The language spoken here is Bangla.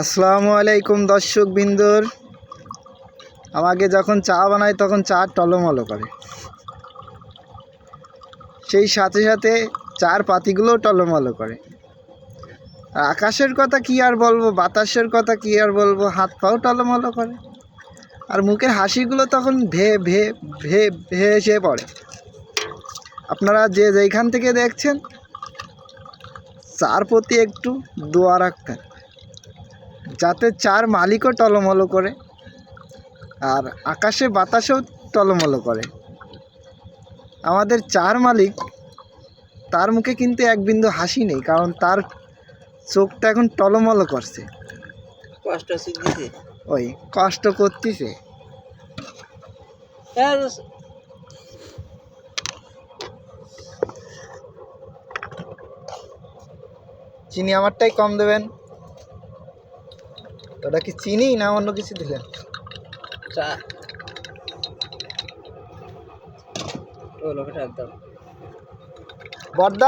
আসসালামু আলাইকুম দর্শক বিন্দুর। আমাকে যখন চা বানাই তখন চা টলমলো করে, সেই সাথে সাথে চার পাতিগুলো টলমলো করে। আর আকাশের কথা কি আর বলবো, বাতাসের কথা কি আর বলবো, হাত পাও টলমলো করে। আর মুখের হাসিগুলো তখন ভে ভে ভে ভেসে পড়ে। আপনারা যে যেইখান থেকে দেখছেন, চার প্রতি একটু দোয়া রাখবেন যাতে চার মালিকও টলমলো করে আর আকাশে বাতাসেও টলমলো করে। আমাদের চার মালিক, তার মুখে কিন্তু এক বিন্দু হাসি নেই, কারণ তার চোখটা এখন টলমলো করছে। ওই কষ্ট করতেছে। চিনি আমারটাই কম দেবেন। ওটা কি চিনি না অন্য কিছু দিলেন? বর্দা